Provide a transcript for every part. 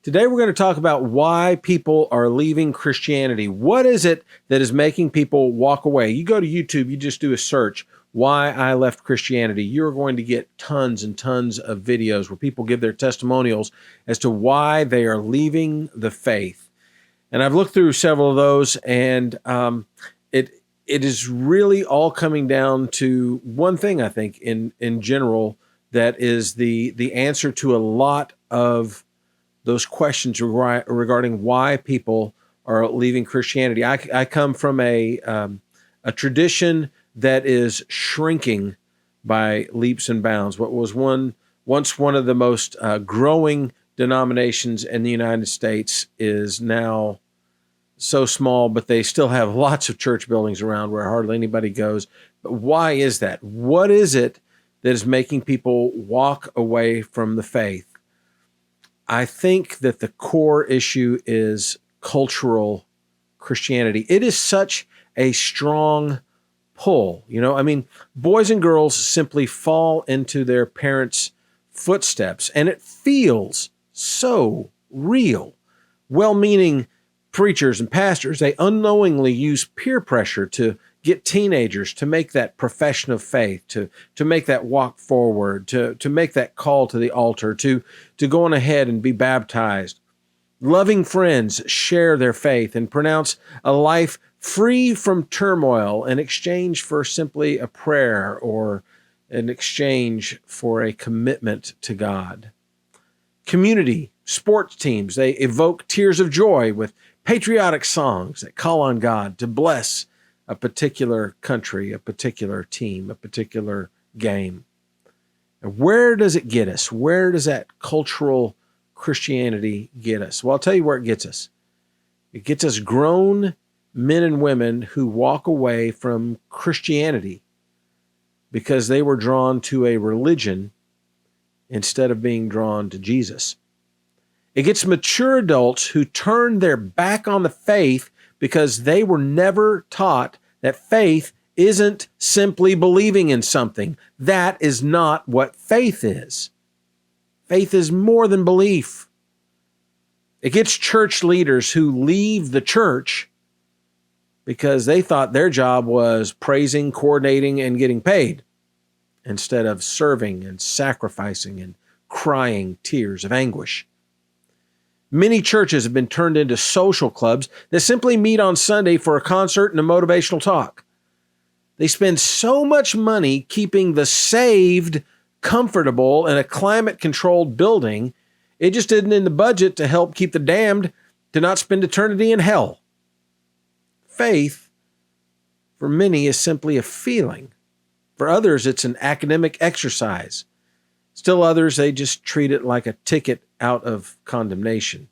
Today we're going to talk about why people are leaving Christianity. What is it that is making people walk away? You go to YouTube, you just do a search, why I left Christianity. You're going to get tons and tons of videos where people give their testimonials as to why they are leaving the faith. And I've looked through several of those, and it is really all coming down to one thing, I think, in general, that is the answer to a lot of those questions regarding why people are leaving Christianity. I come from a tradition that is shrinking by leaps and bounds. What was once one of the most growing denominations in the United States is now so small, but they still have lots of church buildings around where hardly anybody goes. But why is that? What is it that is making people walk away from the faith? I think that the core issue is cultural Christianity. It is such a strong pull. Boys and girls simply fall into their parents' footsteps, and it feels so real. Well-meaning preachers and pastors, they unknowingly use peer pressure to get teenagers to make that profession of faith, to make that walk forward, to make that call to the altar, to go on ahead and be baptized. Loving friends share their faith and pronounce a life free from turmoil in exchange for simply a prayer or in exchange for a commitment to God. Community, sports teams, they evoke tears of joy with patriotic songs that call on God to bless a particular country, a particular team, a particular game. And where does it get us? Where does that cultural Christianity get us? Well, I'll tell you where it gets us. It gets us grown men and women who walk away from Christianity because they were drawn to a religion instead of being drawn to Jesus. It gets mature adults who turn their back on the faith because they were never taught that faith isn't simply believing in something. That is not what faith is. Faith is more than belief. It gets church leaders who leave the church because they thought their job was praising, coordinating, and getting paid instead of serving and sacrificing and crying tears of anguish. Many churches have been turned into social clubs that simply meet on Sunday for a concert and a motivational talk. They spend so much money keeping the saved comfortable in a climate-controlled building, it just isn't in the budget to help keep the damned to not spend eternity in hell. Faith, for many, is simply a feeling. For others, it's an academic exercise. Still others, they just treat it like a ticket out of condemnation.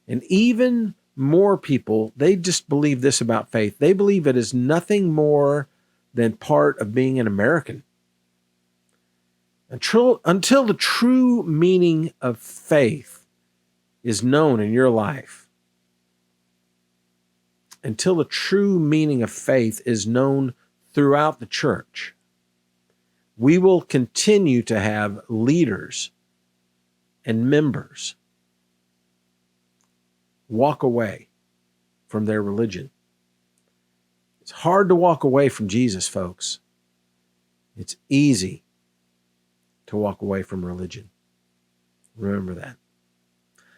And even more people, they just believe this about faith. They believe it is nothing more than part of being an American. Until the true meaning of faith is known in your life, until the true meaning of faith is known throughout the church, we will continue to have leaders and members walk away from their religion. It's hard to walk away from Jesus, folks. It's easy to walk away from religion. Remember that.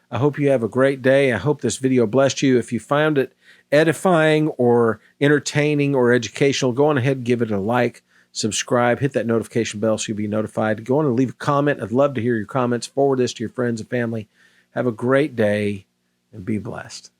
I hope you have a great day. I hope this video blessed you. If you found it edifying or entertaining or educational, go on ahead and give it a like. Subscribe, hit that notification bell so you'll be notified. Go on and leave a comment. I'd love to hear your comments. Forward this to your friends and family. Have a great day and be blessed.